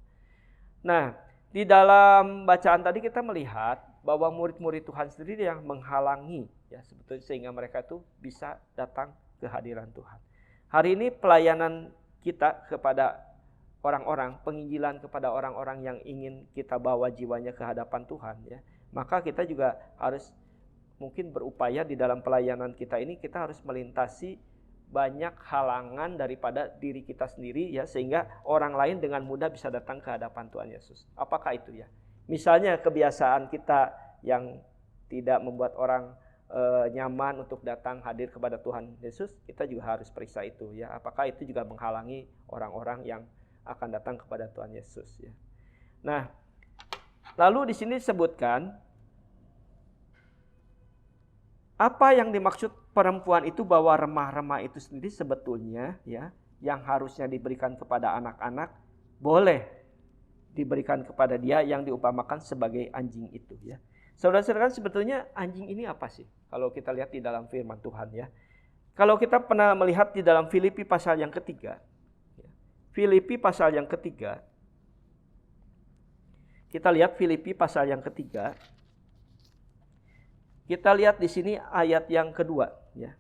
Nah, di dalam bacaan tadi kita melihat bahwa murid-murid Tuhan sendiri yang menghalangi ya sebetulnya sehingga mereka tuh bisa datang ke hadiran Tuhan. Hari ini pelayanan kita kepada orang-orang, penginjilan kepada orang-orang yang ingin kita bawa jiwanya ke hadapan Tuhan ya. Maka kita juga harus mungkin berupaya di dalam pelayanan kita ini kita harus melintasi banyak halangan daripada diri kita sendiri ya sehingga orang lain dengan mudah bisa datang ke hadapan Tuhan Yesus. Apakah itu ya? Misalnya kebiasaan kita yang tidak membuat orang nyaman untuk datang hadir kepada Tuhan Yesus, kita juga harus periksa itu ya. Apakah itu juga menghalangi orang-orang yang akan datang kepada Tuhan Yesus ya. Nah, lalu di sini disebutkan apa yang dimaksud perempuan itu bahwa remah-remah itu sendiri sebetulnya ya yang harusnya diberikan kepada anak-anak boleh diberikan kepada dia yang diumpamakan sebagai anjing itu ya. Saudara-saudara sebetulnya anjing ini apa sih? Kalau kita lihat di dalam firman Tuhan ya. Kalau kita pernah melihat di dalam Filipi pasal yang ketiga. Filipi pasal yang ketiga. Kita lihat Filipi pasal yang ketiga. Kita lihat di sini ayat yang kedua ya.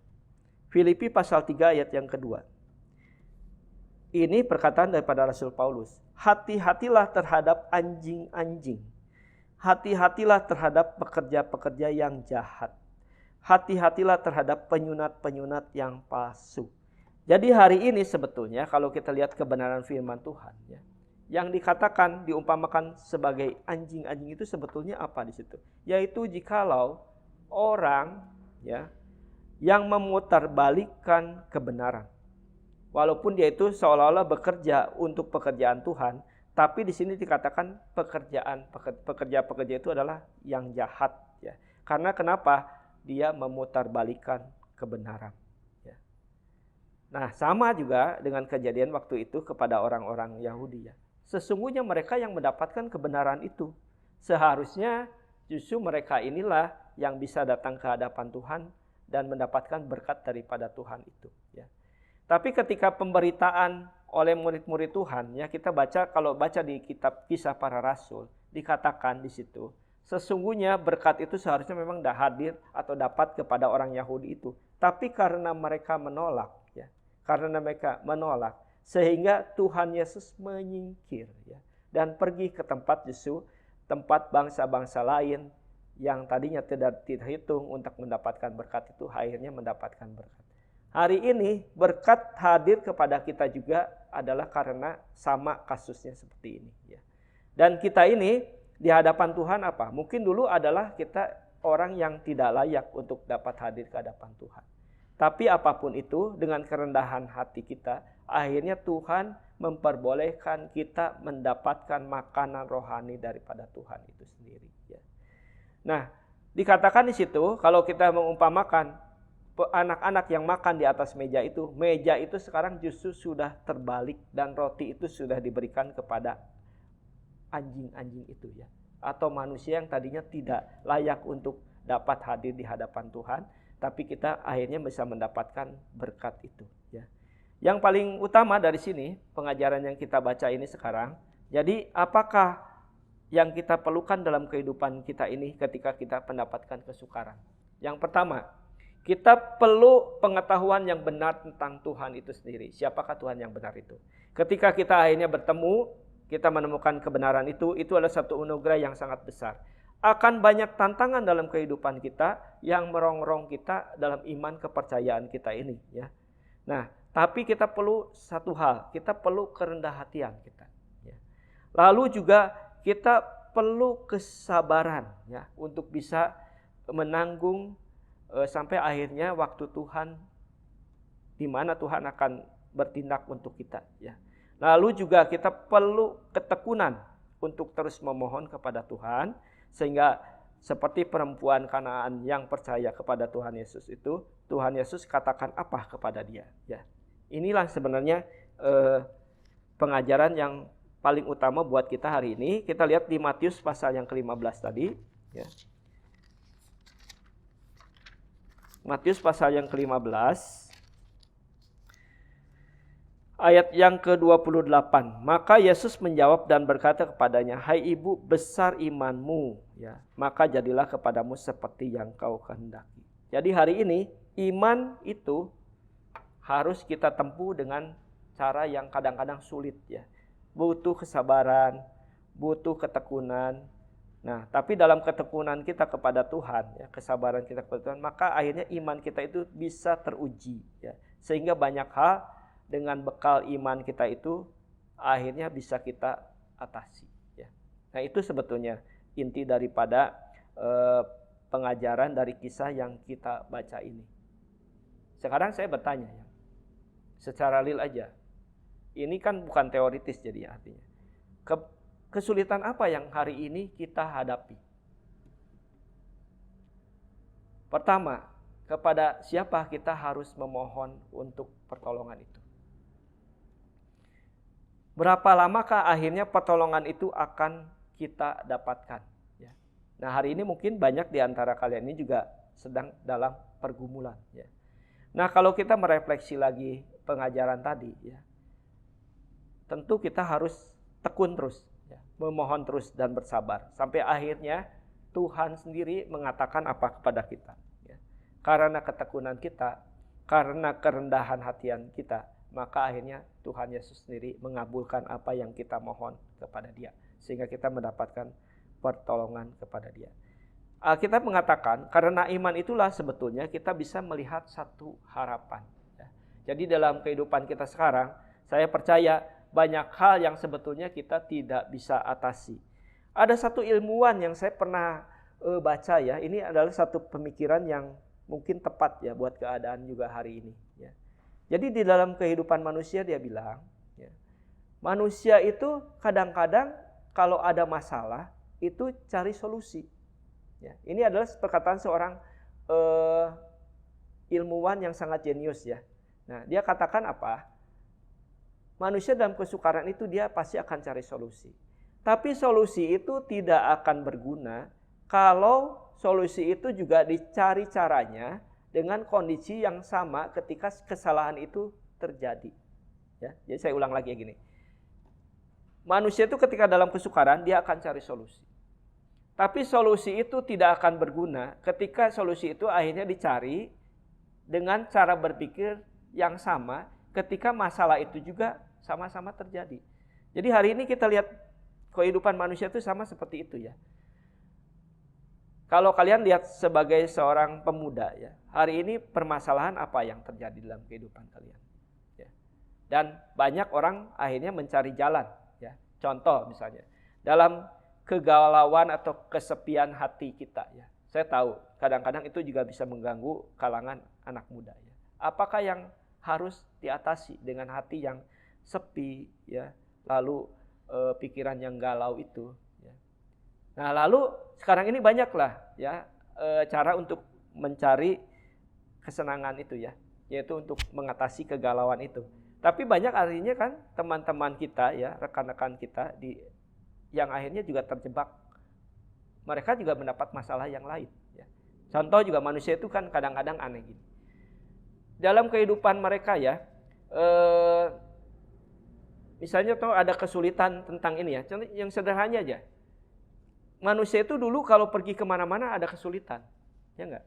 Filipi pasal 3 ayat yang kedua. Ini perkataan daripada Rasul Paulus. Hati-hatilah terhadap anjing-anjing. Hati-hatilah terhadap pekerja-pekerja yang jahat. Hati-hatilah terhadap penyunat-penyunat yang palsu. Jadi hari ini sebetulnya kalau kita lihat kebenaran firman Tuhan ya, yang dikatakan diumpamakan sebagai anjing-anjing itu sebetulnya apa di situ? Yaitu jikalau orang ya yang memutarbalikkan kebenaran. Walaupun dia itu seolah-olah bekerja untuk pekerjaan Tuhan, tapi di sini dikatakan pekerja-pekerja itu adalah yang jahat ya. Karena kenapa? Dia memutarbalikkan kebenaran ya. Nah, sama juga dengan kejadian waktu itu kepada orang-orang Yahudi ya. Sesungguhnya mereka yang mendapatkan kebenaran itu. Seharusnya justru mereka inilah yang bisa datang ke hadapan Tuhan dan mendapatkan berkat daripada Tuhan itu ya. Tapi ketika pemberitaan oleh murid-murid Tuhan, ya kita baca kalau baca di kitab Kisah Para Rasul, dikatakan di situ, sesungguhnya berkat itu seharusnya memang dah hadir atau dapat kepada orang Yahudi itu. Tapi karena mereka menolak, ya, sehingga Tuhan Yesus menyingkir, ya, dan pergi ke tempat justru tempat bangsa-bangsa lain yang tadinya tidak hitung untuk mendapatkan berkat itu, akhirnya mendapatkan berkat. Hari ini berkat hadir kepada kita juga adalah karena sama kasusnya seperti ini. Ya. Dan kita ini di hadapan Tuhan apa? Mungkin dulu adalah kita orang yang tidak layak untuk dapat hadir ke hadapan Tuhan. Tapi apapun itu dengan kerendahan hati kita, akhirnya Tuhan memperbolehkan kita mendapatkan makanan rohani daripada Tuhan itu sendiri. Ya. Nah, dikatakan di situ kalau kita mengumpamakan anak-anak yang makan di atas meja itu sekarang justru sudah terbalik dan roti itu sudah diberikan kepada anjing-anjing itu ya. Atau manusia yang tadinya tidak layak untuk dapat hadir di hadapan Tuhan, tapi kita akhirnya bisa mendapatkan berkat itu ya. Yang paling utama dari sini pengajaran yang kita baca ini sekarang, jadi apakah yang kita perlukan dalam kehidupan kita ini ketika kita mendapatkan kesukaran? Yang pertama, kita perlu pengetahuan yang benar tentang Tuhan itu sendiri. Siapakah Tuhan yang benar itu? Ketika kita akhirnya bertemu, kita menemukan kebenaran itu adalah satu anugerah yang sangat besar. Akan banyak tantangan dalam kehidupan kita yang merongrong kita dalam iman kepercayaan kita ini. Ya. Nah, tapi kita perlu satu hal, kita perlu kerendah hatian kita. Ya. Lalu juga kita perlu kesabaran ya, untuk bisa menanggung sampai akhirnya waktu Tuhan di mana Tuhan akan bertindak untuk kita ya. Lalu juga kita perlu ketekunan untuk terus memohon kepada Tuhan sehingga seperti perempuan Kanaan yang percaya kepada Tuhan Yesus itu, Tuhan Yesus katakan apa kepada dia ya. Inilah sebenarnya pengajaran yang paling utama buat kita hari ini. Kita lihat di Matius pasal yang ke-15 tadi ya. Matius pasal yang ke-15 Ayat yang ke-28. Maka Yesus menjawab dan berkata kepadanya, "Hai ibu, besar imanmu, ya. Maka jadilah kepadamu seperti yang kau kehendaki." Jadi hari ini iman itu harus kita tempuh dengan cara yang kadang-kadang sulit, ya. Butuh kesabaran, butuh ketekunan. Nah, tapi dalam ketekunan kita kepada Tuhan, ya, kesabaran kita kepada Tuhan, maka akhirnya iman kita itu bisa teruji, ya. Sehingga banyak hal dengan bekal iman kita itu akhirnya bisa kita atasi, ya. Nah, itu sebetulnya inti daripada pengajaran dari kisah yang kita baca ini. Sekarang saya bertanya, ya, secara real aja. Ini kan bukan teoritis jadi artinya. Kesulitan apa yang hari ini kita hadapi? Pertama, kepada siapa kita harus memohon untuk pertolongan itu? Berapa lamakah akhirnya pertolongan itu akan kita dapatkan? Ya. Nah, hari ini mungkin banyak di antara kalian ini juga sedang dalam pergumulan. Ya. Nah, kalau kita merefleksi lagi pengajaran tadi, ya, tentu kita harus tekun terus, ya, memohon terus dan bersabar sampai akhirnya Tuhan sendiri mengatakan apa kepada kita, ya. Karena ketekunan kita, karena kerendahan hatian kita, maka akhirnya Tuhan Yesus sendiri mengabulkan apa yang kita mohon kepada Dia, sehingga kita mendapatkan pertolongan kepada Dia. Alkitab mengatakan karena iman itulah sebetulnya kita bisa melihat satu harapan, ya. Jadi dalam kehidupan kita sekarang, saya percaya banyak hal yang sebetulnya kita tidak bisa atasi. Ada satu ilmuwan yang saya pernah baca, ya. Ini adalah satu pemikiran yang mungkin tepat, ya, buat keadaan juga hari ini, ya. Jadi di dalam kehidupan manusia dia bilang, ya, manusia itu kadang-kadang kalau ada masalah itu cari solusi. Ya, ini adalah perkataan seorang ilmuwan yang sangat jenius, ya. Nah, dia katakan apa? Manusia dalam kesukaran itu dia pasti akan cari solusi. Tapi solusi itu tidak akan berguna kalau solusi itu juga dicari caranya dengan kondisi yang sama ketika kesalahan itu terjadi. Ya, jadi saya ulang lagi gini. Manusia itu ketika dalam kesukaran dia akan cari solusi. Tapi solusi itu tidak akan berguna ketika solusi itu akhirnya dicari dengan cara berpikir yang sama ketika masalah itu juga sama-sama terjadi. Jadi hari ini kita lihat kehidupan manusia itu sama seperti itu, ya. Kalau kalian lihat sebagai seorang pemuda, ya, hari ini permasalahan apa yang terjadi dalam kehidupan kalian, ya. Dan banyak orang akhirnya mencari jalan, ya. Contoh misalnya dalam kegalauan atau kesepian hati kita, ya. Saya tahu kadang-kadang itu juga bisa mengganggu kalangan anak muda, ya. Apakah yang harus diatasi dengan hati yang sepi, ya, lalu pikiran yang galau itu, ya. Nah, lalu sekarang ini banyaklah, ya, cara untuk mencari kesenangan itu, ya, yaitu untuk mengatasi kegalauan itu. Tapi banyak artinya kan teman-teman kita, ya, rekan-rekan kita yang akhirnya juga terjebak. Mereka juga mendapat masalah yang lain, ya. Contoh juga manusia itu kan kadang-kadang aneh gini. Dalam kehidupan mereka, ya, misalnya tuh ada kesulitan tentang ini, ya, contoh yang sederhana aja. Manusia itu dulu kalau pergi kemana-mana ada kesulitan, ya enggak?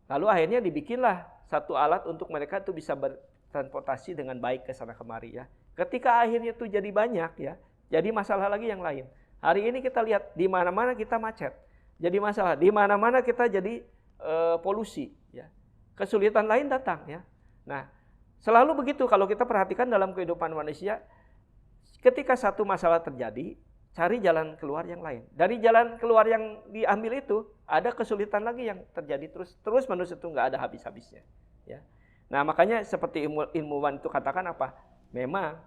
Lalu akhirnya dibikinlah satu alat untuk mereka itu bisa bertransportasi dengan baik ke sana kemari, ya. Ketika akhirnya itu jadi banyak, ya, jadi masalah lagi yang lain. Hari ini kita lihat di mana-mana kita macet, jadi masalah. Di mana-mana kita jadi polusi, ya. Kesulitan lain datang, ya. Nah, selalu begitu kalau kita perhatikan dalam kehidupan manusia, ketika satu masalah terjadi, cari jalan keluar yang lain. Dari jalan keluar yang diambil itu, ada kesulitan lagi yang terjadi terus manusia itu nggak ada habis-habisnya, ya. Nah, makanya seperti ilmuwan itu katakan apa? Memang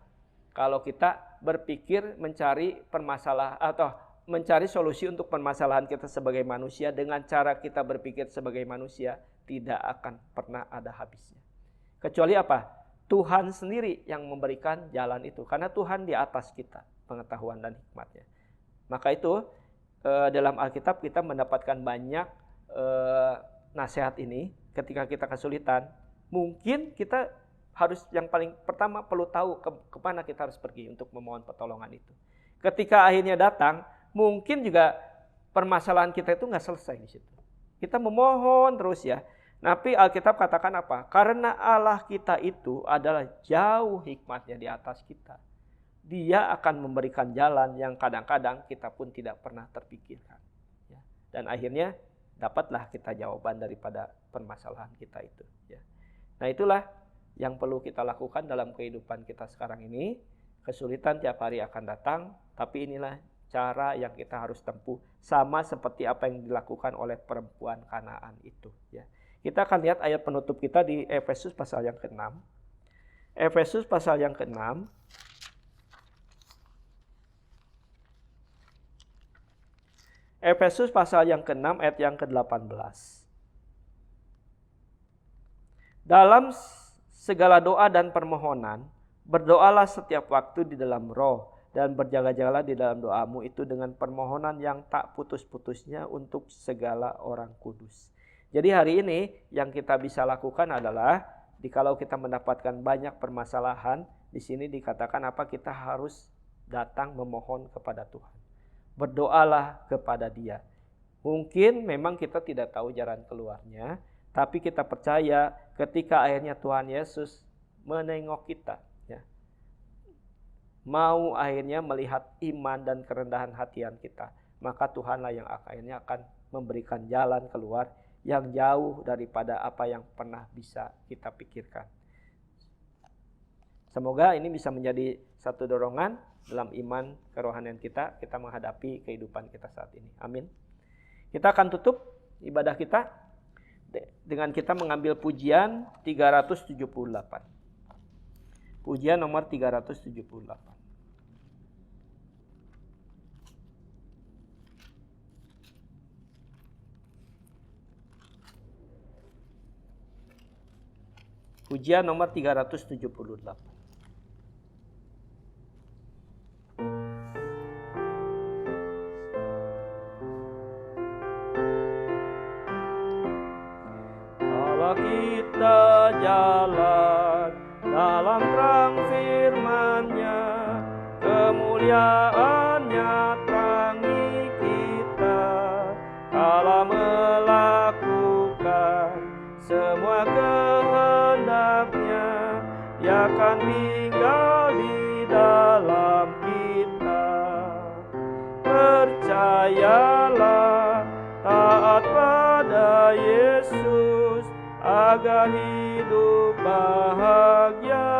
kalau kita berpikir mencari permasalahan atau mencari solusi untuk permasalahan kita sebagai manusia dengan cara kita berpikir sebagai manusia, tidak akan pernah ada habisnya. Kecuali apa? Tuhan sendiri yang memberikan jalan itu. Karena Tuhan di atas kita, pengetahuan dan hikmatnya. Maka itu dalam Alkitab kita mendapatkan banyak nasihat ini ketika kita kesulitan. Mungkin kita harus yang paling pertama perlu tahu kemana kita harus pergi untuk memohon pertolongan itu. Ketika akhirnya datang, mungkin juga permasalahan kita itu nggak selesai di situ. Kita memohon terus ya. Tapi Alkitab katakan apa? Karena Allah kita itu adalah jauh hikmatnya di atas kita. Dia akan memberikan jalan yang kadang-kadang kita pun tidak pernah terpikirkan. Ya. Dan akhirnya dapatlah kita jawaban daripada permasalahan kita itu. Ya. Nah itulah yang perlu kita lakukan dalam kehidupan kita sekarang ini. Kesulitan tiap hari akan datang, tapi inilah cara yang kita harus tempuh, sama seperti apa yang dilakukan oleh perempuan Kanaan itu. Ya. Kita akan lihat ayat penutup kita di Efesus pasal yang ke-6. Efesus pasal yang ke-6. Efesus pasal yang ke-6 ayat yang ke-18. Dalam segala doa dan permohonan, berdoalah setiap waktu di dalam roh, dan berjaga-jagalah di dalam doamu itu dengan permohonan yang tak putus-putusnya untuk segala orang kudus. Jadi hari ini yang kita bisa lakukan adalah, kalau kita mendapatkan banyak permasalahan, di sini dikatakan apa? Kita harus datang memohon kepada Tuhan. Berdoalah kepada Dia. Mungkin memang kita tidak tahu jalan keluarnya, tapi kita percaya ketika akhirnya Tuhan Yesus menengok kita, ya, mau akhirnya melihat iman dan kerendahan hatian kita, maka Tuhanlah yang akhirnya akan memberikan jalan keluar yang jauh daripada apa yang pernah bisa kita pikirkan. Semoga ini bisa menjadi satu dorongan dalam iman kerohanian kita menghadapi kehidupan kita saat ini. Amin. Kita akan tutup ibadah kita dengan kita mengambil pujian 378. Pujian nomor 378. Pujian nomor 378. Kalau kita jalan dalam terang firman-Nya, kemuliaan-Nya terangi kita. Kalau melakukan semua kehendak-Nya, Dia akan tinggal di dalam kita. Percayalah, taat pada Yesus, agar hidup bahagia.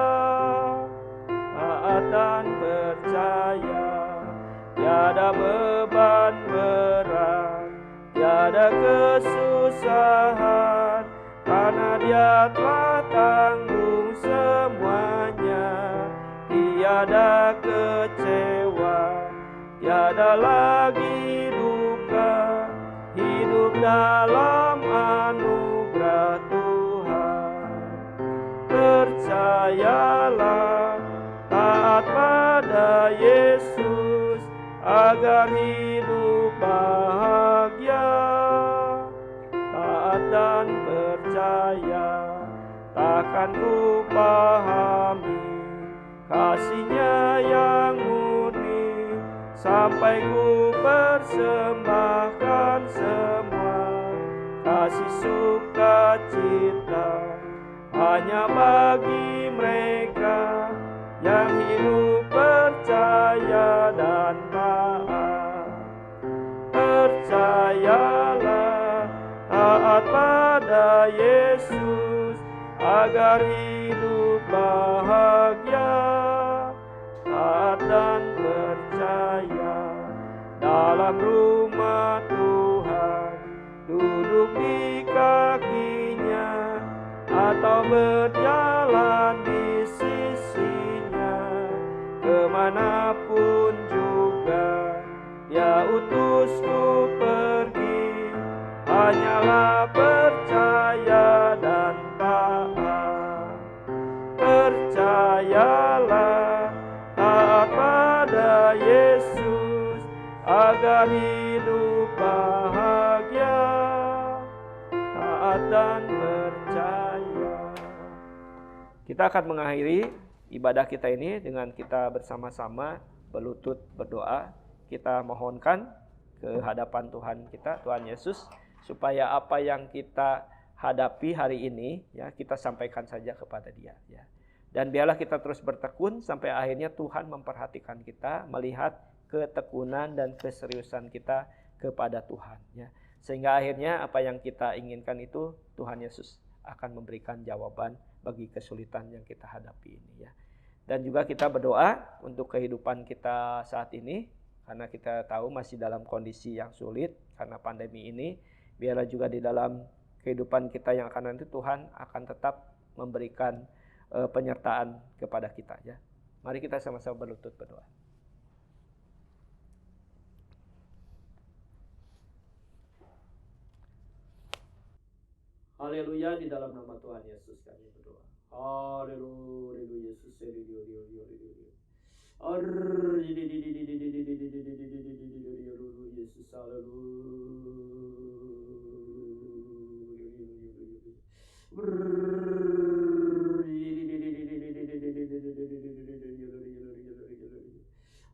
Taat dan percaya, tiada beban berat, tiada kesusahan, karena Dia telah tanggung semuanya. Tiada kecewa, tiada lagi duka, hidup dalam anugerah Tuhan. Percayalah, taat pada Yesus, agar hidup bahagia. Taat dan percaya, takkan ku pahami kasih-Nya yang murni, sampai ku persembahkan semua kasih sukacita hanya bagi mereka yang hidup percaya dan taat. Percayalah, taat pada Yesus, agar hidup bahagia. Taat dan percaya, dalam rumah Tuhan, duduk di kaki-Nya, atau berjalan di sisi-Nya. Kemanapun juga Dia utusku pergi, hanyalah percaya dan taat. Percayalah, taat pada Yesus, agar hidup bahagia. Taat dan percaya, Kita akan mengakhiri ibadah kita ini dengan kita bersama-sama berlutut berdoa. Kita mohonkan ke hadapan Tuhan kita, Tuhan Yesus, supaya apa yang kita hadapi hari ini ya kita sampaikan saja kepada Dia ya. Dan biarlah kita terus bertekun sampai akhirnya Tuhan memperhatikan kita, melihat ketekunan dan keseriusan kita kepada Tuhan ya. Sehingga akhirnya apa yang kita inginkan itu Tuhan Yesus akan memberikan jawaban bagi kesulitan yang kita hadapi ini ya. Dan juga kita berdoa untuk kehidupan kita saat ini, karena kita tahu masih dalam kondisi yang sulit karena pandemi ini. Biarlah juga di dalam kehidupan kita yang akan nanti Tuhan akan tetap memberikan penyertaan kepada kita ya. Mari kita sama-sama berlutut berdoa. Haleluya, di dalam nama Tuhan Yesus kami berdoa. Haleluya, Yesus, Yesus,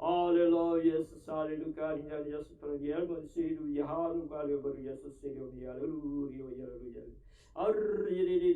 Haleluya, Yesus, haleluya, Yesus, tergial mensiru yaharu kali ber Yesus serio haleluya, haleluya. Yesus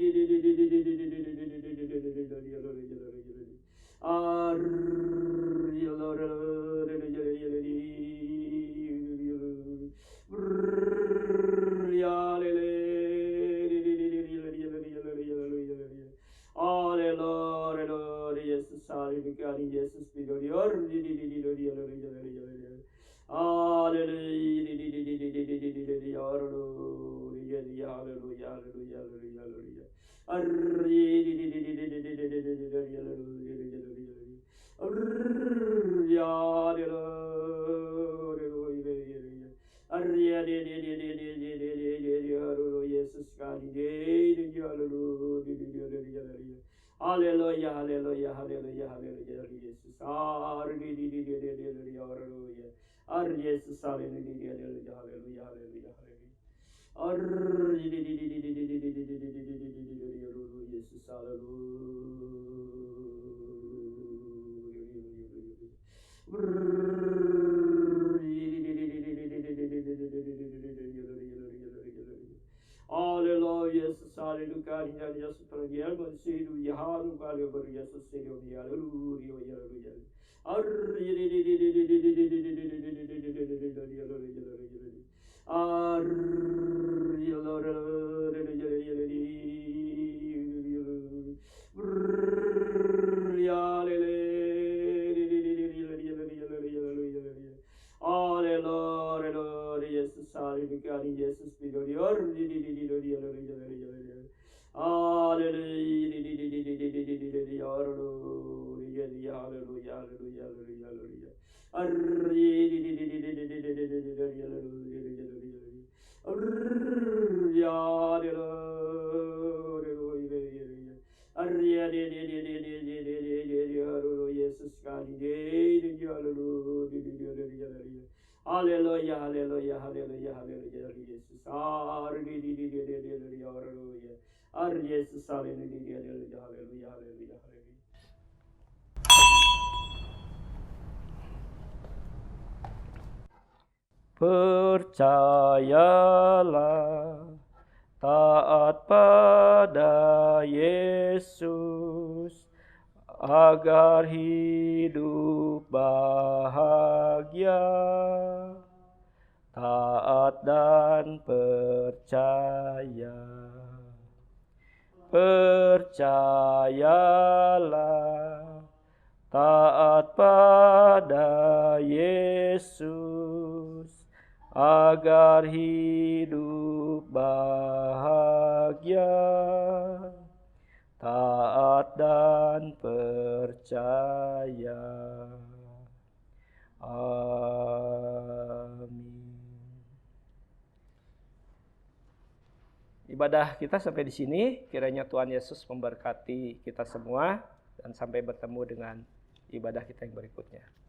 Haleluya, haleluya, haleluya, haleluya, Yesus. Haleluya, haleluya. Yesus, haleluya, haleluya, haleluya, haleluya, haleluya. Yesus, Haleluya, Yesus, haleluya, Yesus, tergial mensiru yaharu kali ber Yesus serio haleluya, haleluya. Yesus, haleluya, Yesus, Haleluya, haleluya, haleluya, haleluya, Yesus. Haleluya, Yesus, haleluya, haleluya, haleluya, haleluya. Percayalah, taat pada Yesus, agar hidup bahagia, taat dan percaya. Percayalah, taat pada Yesus, agar hidup bahagia, taat dan percaya. Amin. Ibadah kita sampai di sini. Kiranya Tuhan Yesus memberkati kita semua dan sampai bertemu dengan ibadah kita yang berikutnya.